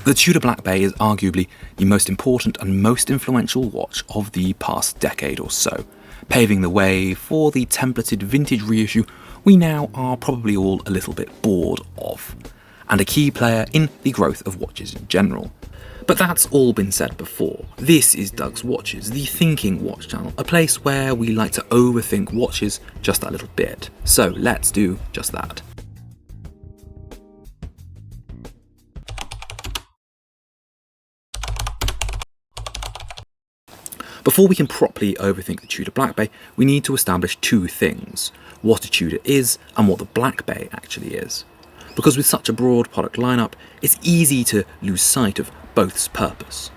The Tudor Black Bay is arguably the most important and most influential watch of the past decade or so, paving the way for the templated vintage reissue we now are probably all a little bit bored of, and a key player in the growth of watches in general. But that's all been said before. This is Doug's Watches, the thinking watch channel, a place where we like to overthink watches just that little bit. So let's do just that. Before we can properly overthink the Tudor Black Bay, we need to establish two things: what a Tudor is and what the Black Bay actually is. Because with such a broad product lineup, it's easy to lose sight of both's purpose.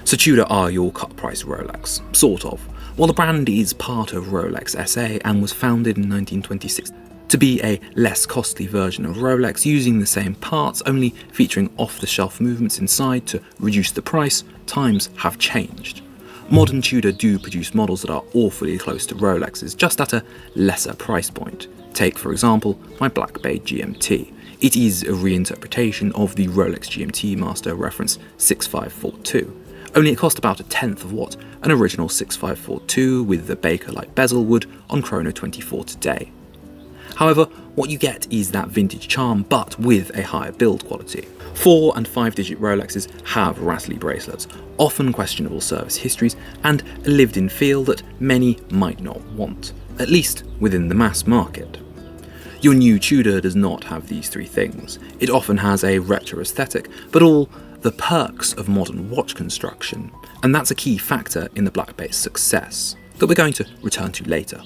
So Tudor are your cut-price Rolex, sort of. While the brand is part of Rolex SA and was founded in 1926 to be a less costly version of Rolex using the same parts, only featuring off-the-shelf movements inside to reduce the price, times have changed. Modern Tudor do produce models that are awfully close to Rolex's, just at a lesser price point. Take, for example, my Black Bay GMT. It is a reinterpretation of the Rolex GMT Master reference 6542, only it cost about a tenth of what an original 6542 with the Baker-like bezel would on Chrono 24 today. However, what you get is that vintage charm, but with a higher build quality. 4- and 5-digit Rolexes have rattly bracelets, often questionable service histories, and a lived-in feel that many might not want, at least within the mass market. Your new Tudor does not have these three things. It often has a retro aesthetic, but all the perks of modern watch construction, and that's a key factor in the Black Bay's success, that we're going to return to later.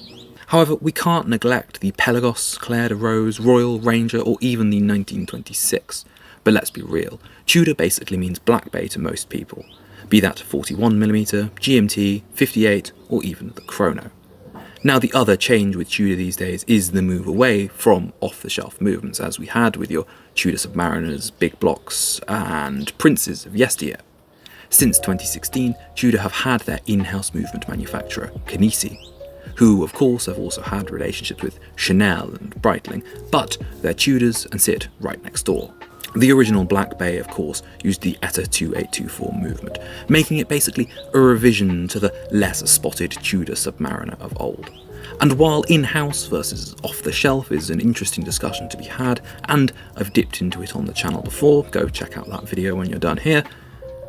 However, we can't neglect the Pelagos, Claire de Rose, Royal, Ranger, or even the 1926. But let's be real, Tudor basically means Black Bay to most people, be that 41mm, GMT, 58, or even the Chrono. Now, the other change with Tudor these days is the move away from off-the-shelf movements, as we had with your Tudor Submariners, Big Blocks, and Princes of yesteryear. Since 2016, Tudor have had their in-house movement manufacturer, Canisi, who of course have also had relationships with Chanel and Breitling, but they're Tudors and sit right next door. The original Black Bay, of course, used the ETA 2824 movement, making it basically a revision to the less spotted Tudor Submariner of old. And while in-house versus off-the-shelf is an interesting discussion to be had, and I've dipped into it on the channel before, go check out that video when you're done here,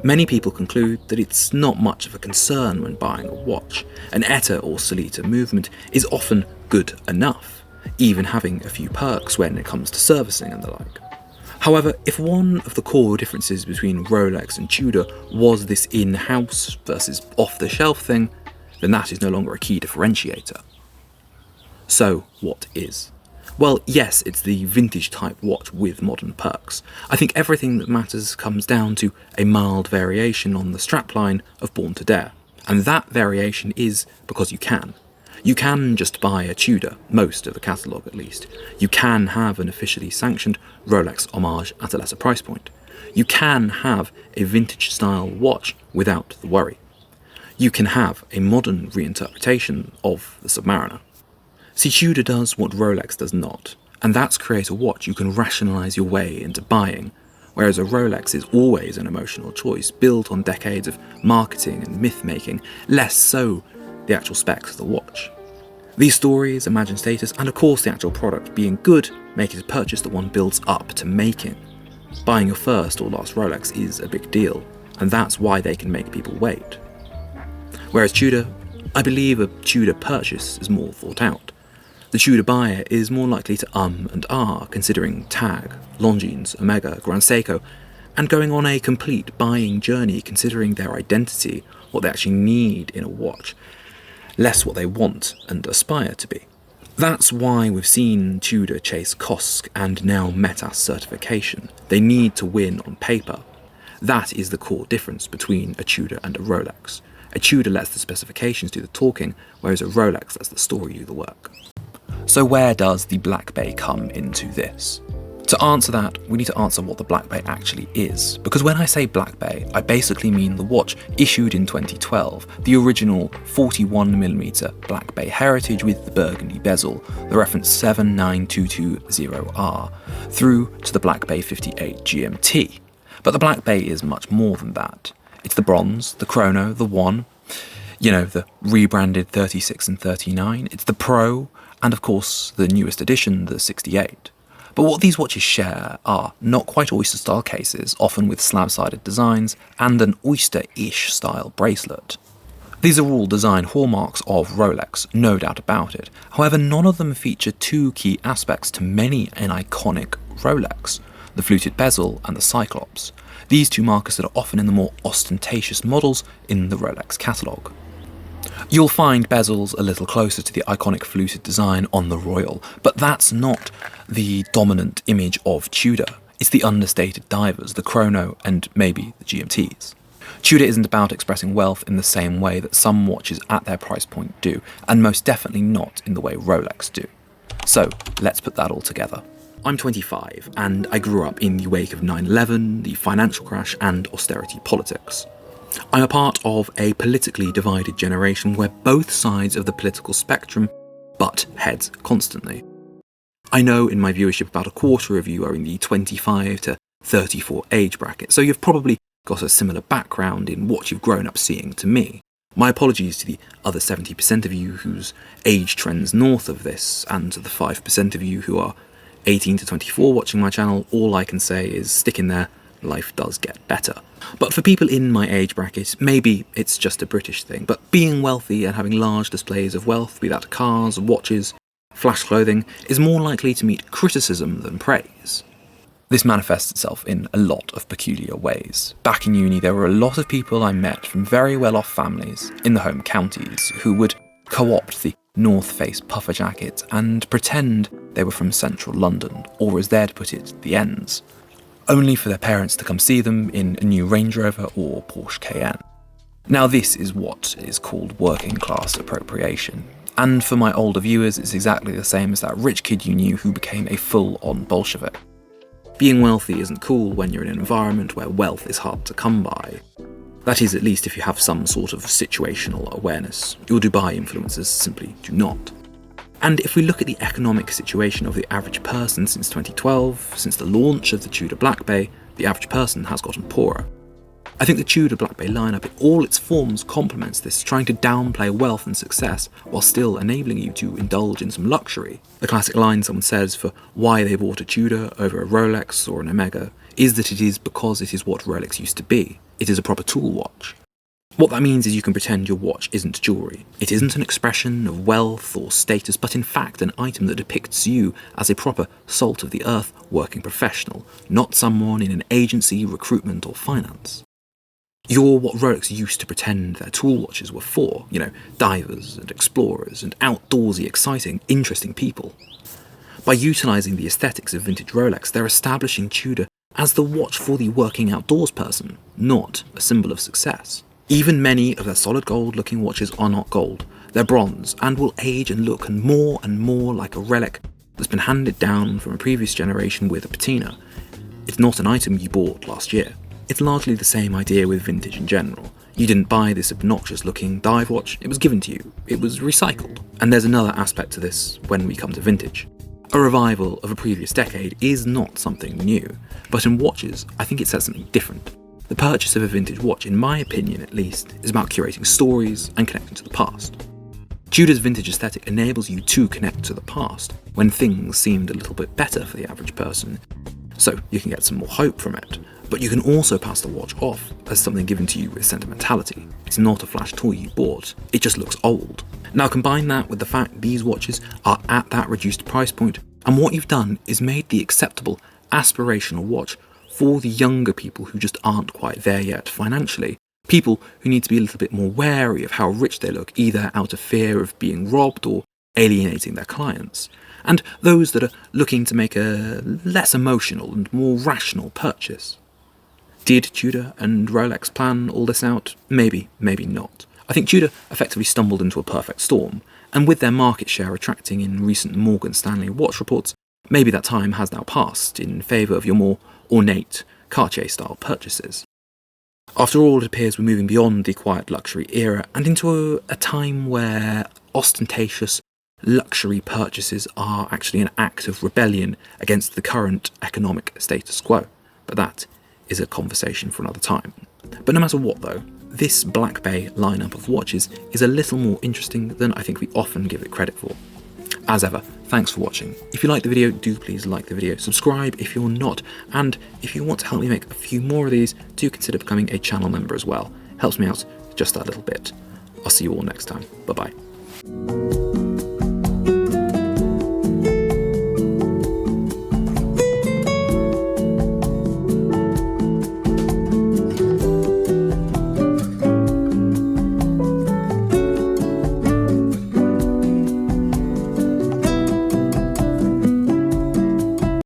many people conclude that it's not much of a concern when buying a watch. An ETA or Solita movement is often good enough, even having a few perks when it comes to servicing and the like. However, if one of the core differences between Rolex and Tudor was this in-house versus off-the-shelf thing, then that is no longer a key differentiator. So, what is? Well, yes, it's the vintage type watch with modern perks. I think everything that matters comes down to a mild variation on the strapline of Born to Dare, and that variation is because you can. You can just buy a Tudor, most of the catalogue at least. You can have an officially sanctioned Rolex homage at a lesser price point. You can have a vintage style watch without the worry. You can have a modern reinterpretation of the Submariner. See, Tudor does what Rolex does not, and that's create a watch you can rationalise your way into buying, whereas a Rolex is always an emotional choice built on decades of marketing and myth-making, less so the actual specs of the watch. These stories, imagined status, and of course the actual product being good make it a purchase that one builds up to making. Buying your first or last Rolex is a big deal, and that's why they can make people wait. Whereas Tudor, I believe a Tudor purchase is more thought out. The Tudor buyer is more likely to and ah, considering Tag, Longines, Omega, Grand Seiko, and going on a complete buying journey considering their identity, what they actually need in a watch, less what they want and aspire to be. That's why we've seen Tudor chase COSC and now METAS certification. They need to win on paper. That is the core difference between a Tudor and a Rolex. A Tudor lets the specifications do the talking, whereas a Rolex lets the story do the work. So where does the Black Bay come into this? To answer that, we need to answer what the Black Bay actually is, because when I say Black Bay, I basically mean the watch issued in 2012, the original 41mm Black Bay Heritage with the burgundy bezel, the reference 79220R, through to the Black Bay 58 GMT. But the Black Bay is much more than that. It's the bronze, the chrono, the one, the rebranded 36 and 39. It's the Pro, and of course the newest edition, the 68. But what these watches share are not quite oyster-style cases, often with slab-sided designs, and an oyster-ish style bracelet. These are all design hallmarks of Rolex, no doubt about it. However, none of them feature two key aspects to many an iconic Rolex: the fluted bezel and the Cyclops. These two markers that are often in the more ostentatious models in the Rolex catalogue. You'll find bezels a little closer to the iconic fluted design on the Royal, but that's not the dominant image of Tudor. It's the understated divers, the chrono, and maybe the GMTs. Tudor isn't about expressing wealth in the same way that some watches at their price point do, and most definitely not in the way Rolex do. So let's put that all together. I'm 25, and I grew up in the wake of 9/11, the financial crash, and austerity politics. I'm a part of a politically divided generation where both sides of the political spectrum butt heads constantly. I know in my viewership about a quarter of you are in the 25 to 34 age bracket, so you've probably got a similar background in what you've grown up seeing to me. My apologies to the other 70% of you whose age trends north of this, and to the 5% of you who are 18 to 24 watching my channel. All I can say is stick in there, life does get better. But for people in my age bracket, maybe it's just a British thing, but being wealthy and having large displays of wealth, be that cars, watches, flash clothing, is more likely to meet criticism than praise. This manifests itself in a lot of peculiar ways. Back in uni, there were a lot of people I met from very well-off families in the home counties who would co-opt the North Face puffer jacket and pretend they were from central London, or as they'd put it, the ends, only for their parents to come see them in a new Range Rover or Porsche Cayenne. Now this is what is called working class appropriation, and for my older viewers it's exactly the same as that rich kid you knew who became a full-on Bolshevik. Being wealthy isn't cool when you're in an environment where wealth is hard to come by. That is, at least if you have some sort of situational awareness. Your Dubai influencers simply do not. And if we look at the economic situation of the average person since 2012, since the launch of the Tudor Black Bay, the average person has gotten poorer. I think the Tudor Black Bay lineup in all its forms complements this, trying to downplay wealth and success while still enabling you to indulge in some luxury. The classic line someone says for why they bought a Tudor over a Rolex or an Omega is that it is because it is what Rolex used to be. It is a proper tool watch. What that means is you can pretend your watch isn't jewellery. It isn't an expression of wealth or status, but in fact an item that depicts you as a proper salt-of-the-earth working professional, not someone in an agency, recruitment or finance. You're what Rolex used to pretend their tool watches were for, divers and explorers and outdoorsy, exciting, interesting people. By utilising the aesthetics of vintage Rolex, they're establishing Tudor as the watch for the working outdoors person, not a symbol of success. Even many of their solid gold looking watches are not gold, they're bronze and will age and look more like a relic that's been handed down from a previous generation with a patina. It's not an item you bought last year. It's largely the same idea with vintage in general. You didn't buy this obnoxious looking dive watch, it was given to you. It was recycled. And there's another aspect to this when we come to vintage. A revival of a previous decade is not something new, but in watches, I think it says something different. The purchase of a vintage watch, in my opinion at least, is about curating stories and connecting to the past. Tudor's vintage aesthetic enables you to connect to the past when things seemed a little bit better for the average person, so you can get some more hope from it. But you can also pass the watch off as something given to you with sentimentality. It's not a flash toy you bought, it just looks old. Now combine that with the fact these watches are at that reduced price point, and what you've done is made the acceptable, aspirational watch for the younger people who just aren't quite there yet financially. People who need to be a little bit more wary of how rich they look, either out of fear of being robbed or alienating their clients. And those that are looking to make a less emotional and more rational purchase. Did Tudor and Rolex plan all this out? Maybe, maybe not. I think Tudor effectively stumbled into a perfect storm, and with their market share retracting in recent Morgan Stanley watch reports, maybe that time has now passed in favour of your more ornate Cartier-style purchases. After all, it appears we're moving beyond the quiet luxury era and into a time where ostentatious luxury purchases are actually an act of rebellion against the current economic status quo. But that is a conversation for another time. But no matter what though, this Black Bay lineup of watches is a little more interesting than I think we often give it credit for. As ever, thanks for watching. If you liked the video, do please like the video, subscribe if you're not, and if you want to help me make a few more of these, do consider becoming a channel member as well. Helps me out just that little bit. I'll see you all next time. Bye bye.